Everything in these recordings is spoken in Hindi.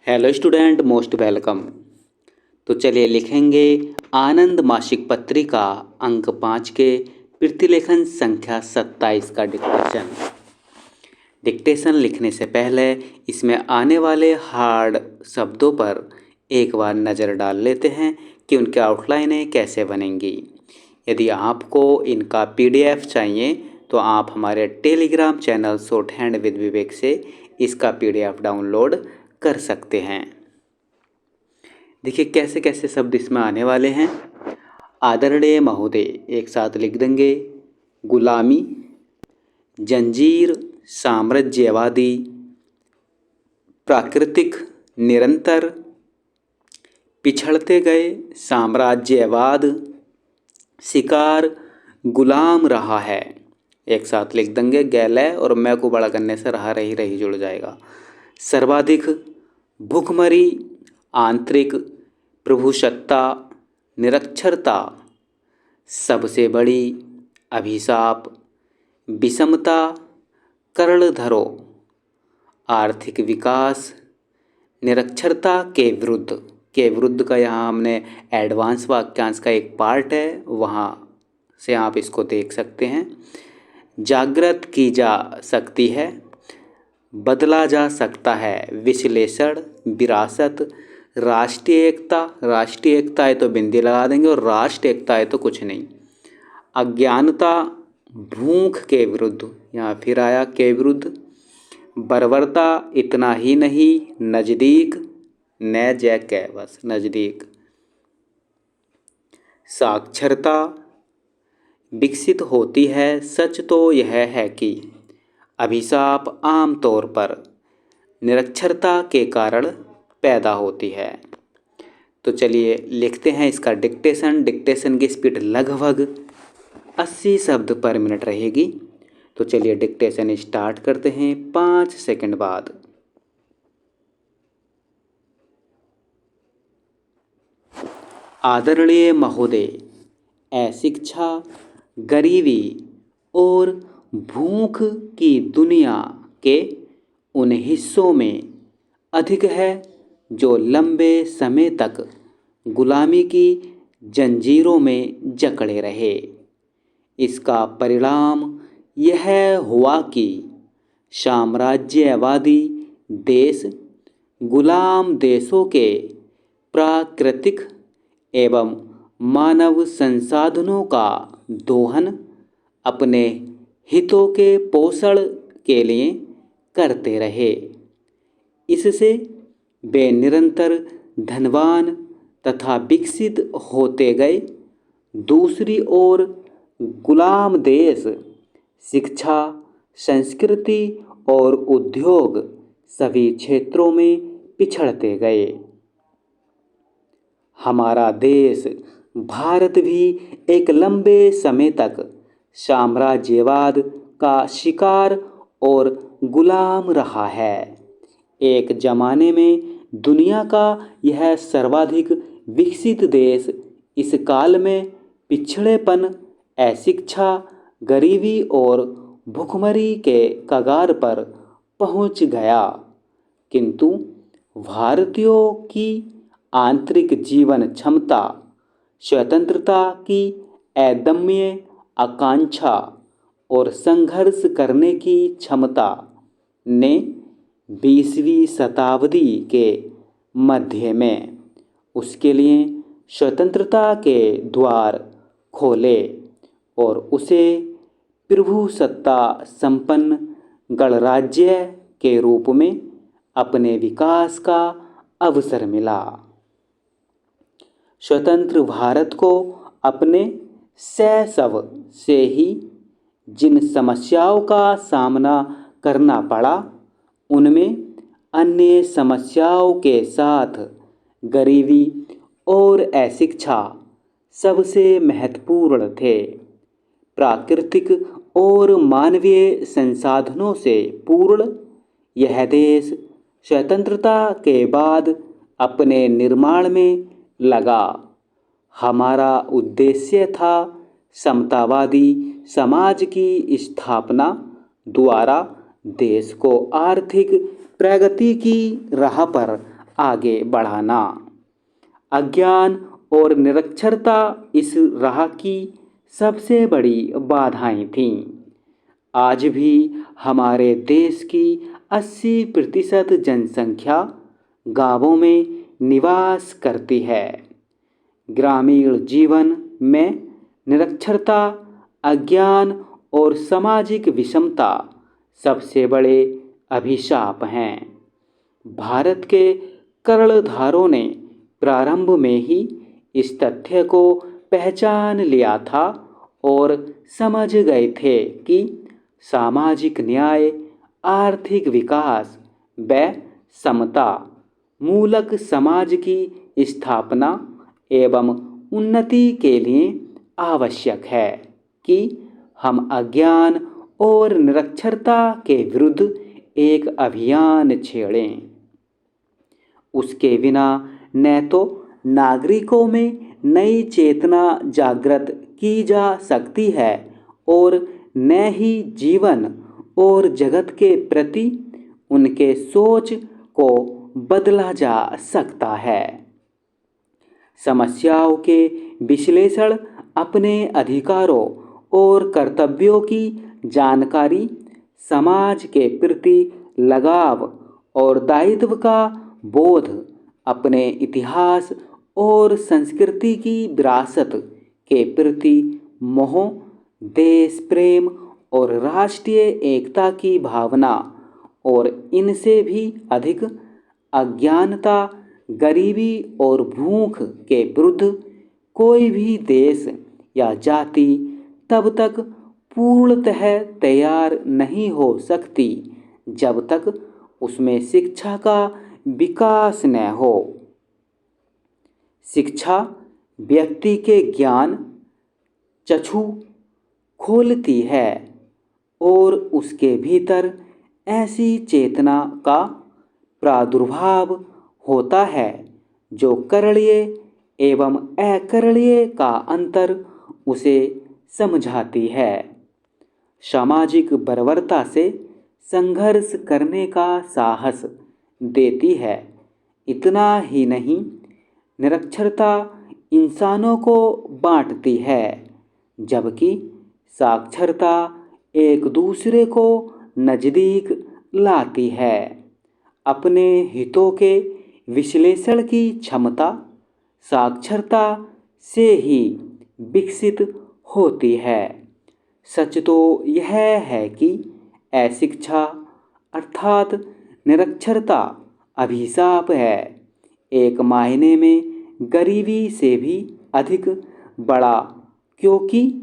Hello student, most welcome. तो चलिए लिखेंगे आनंद मासिक पत्रिका अंक 5 के प्रतिलेखन संख्या 27 का डिक्टेशन। डिक्टेशन लिखने से पहले इसमें आने वाले हार्ड शब्दों पर एक बार नज़र डाल लेते हैं कि उनकी आउटलाइनें कैसे बनेंगी। यदि आपको इनका पीडीएफ चाहिए तो आप हमारे Telegram channel shorthand with Vivek से इसका पीडीएफ डाउनलोड कर सकते हैं। देखिए कैसे कैसे शब्द इसमें आने वाले हैं। आदरणीय महोदय एक साथ लिख देंगे। गुलामी, जंजीर, साम्राज्यवादी, प्राकृतिक, निरंतर, पिछड़ते गए, साम्राज्यवाद, शिकार, गुलाम रहा है। एक साथ लिख देंगे। गैले और मैं को बड़ा करने से रहा रही रही जुड़ जाएगा। सर्वाधिक, भूखमरी, आंतरिक, प्रभुसत्ता, निरक्षरता, सबसे बड़ी, अभिशाप, विषमता, कर्णधरो, आर्थिक विकास, निरक्षरता के विरुद्ध का यहाँ हमने एडवांस वाक्यांश का एक पार्ट है, वहाँ से आप इसको देख सकते हैं। जागृत की जा सकती है, बदला जा सकता है, विश्लेषण, विरासत, राष्ट्रीय एकता है तो बिंदी लगा देंगे और राष्ट्र एकता है तो कुछ नहीं। अज्ञानता, भूख के विरुद्ध, यहाँ फिर आया के विरुद्ध। बर्बरता, इतना ही नहीं, नज़दीक, न जैक है बस नज़दीक। साक्षरता, विकसित होती है, सच तो यह है कि अभिशाप आमतौर पर निरक्षरता के कारण पैदा होती है। तो चलिए लिखते हैं इसका डिक्टेशन। डिक्टेशन की स्पीड लगभग 80 शब्द पर मिनट रहेगी। तो चलिए डिक्टेशन स्टार्ट करते हैं 5 सेकंड बाद। आदरणीय महोदय, अशिक्षा, गरीबी और भूख की दुनिया के उन हिस्सों में अधिक है जो लंबे समय तक गुलामी की जंजीरों में जकड़े रहे। इसका परिणाम यह हुआ कि साम्राज्यवादी देश गुलाम देशों के प्राकृतिक एवं मानव संसाधनों का दोहन अपने हितों के पोषण के लिए करते रहे। इससे वे निरंतर धनवान तथा विकसित होते गए। दूसरी ओर गुलाम देश शिक्षा, संस्कृति और उद्योग सभी क्षेत्रों में पिछड़ते गए। हमारा देश भारत भी एक लंबे समय तक साम्राज्यवाद का शिकार और गुलाम रहा है। एक जमाने में दुनिया का यह सर्वाधिक विकसित देश इस काल में पिछड़ेपन, अशिक्षा, गरीबी और भुखमरी के कगार पर पहुंच गया। किंतु भारतीयों की आंतरिक जीवन क्षमता, स्वतंत्रता की अदम्य आकांक्षा और संघर्ष करने की क्षमता ने 20वीं शताब्दी के मध्य में उसके लिए स्वतंत्रता के द्वार खोले और उसे प्रभुसत्ता संपन्न गणराज्य के रूप में अपने विकास का अवसर मिला। स्वतंत्र भारत को अपने शैशव से ही जिन समस्याओं का सामना करना पड़ा, उनमें अन्य समस्याओं के साथ गरीबी और अशिक्षा सबसे महत्वपूर्ण थे। प्राकृतिक और मानवीय संसाधनों से पूर्ण यह देश स्वतंत्रता के बाद अपने निर्माण में लगा। हमारा उद्देश्य था समतावादी समाज की स्थापना द्वारा देश को आर्थिक प्रगति की राह पर आगे बढ़ाना। अज्ञान और निरक्षरता इस राह की सबसे बड़ी बाधाएं थीं। आज भी हमारे देश की 80% जनसंख्या गांवों में निवास करती है। ग्रामीण जीवन में निरक्षरता, अज्ञान और सामाजिक विषमता सबसे बड़े अभिशाप हैं। भारत के कर्णधारों ने प्रारंभ में ही इस तथ्य को पहचान लिया था और समझ गए थे कि सामाजिक न्याय, आर्थिक विकास व समता मूलक समाज की स्थापना एवं उन्नति के लिए आवश्यक है कि हम अज्ञान और निरक्षरता के विरुद्ध एक अभियान छेड़ें। उसके बिना न तो नागरिकों में नई चेतना जागृत की जा सकती है और न ही जीवन और जगत के प्रति उनके सोच को बदला जा सकता है। समस्याओं के विश्लेषण, अपने अधिकारों और कर्तव्यों की जानकारी, समाज के प्रति लगाव और दायित्व का बोध, अपने इतिहास और संस्कृति की विरासत के प्रति मोह, देश प्रेम और राष्ट्रीय एकता की भावना और इनसे भी अधिक अज्ञानता, गरीबी और भूख के विरुद्ध कोई भी देश या जाति तब तक पूर्णतः तैयार नहीं हो सकती जब तक उसमें शिक्षा का विकास न हो। शिक्षा व्यक्ति के ज्ञान चक्षु खोलती है और उसके भीतर ऐसी चेतना का प्रादुर्भाव होता है जो करणीय एवं अकरणीय का अंतर उसे समझाती है, सामाजिक बर्बरता से संघर्ष करने का साहस देती है। इतना ही नहीं, निरक्षरता इंसानों को बांटती है, जबकि साक्षरता एक दूसरे को नज़दीक लाती है। अपने हितों के विश्लेषण की क्षमता साक्षरता से ही विकसित होती है। सच तो यह है कि अशिक्षा अर्थात निरक्षरता अभिशाप है, एक मायने में गरीबी से भी अधिक बड़ा, क्योंकि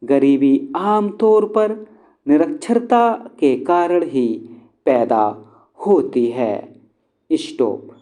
गरीबी आमतौर पर निरक्षरता के कारण ही पैदा होती है। स्टॉप।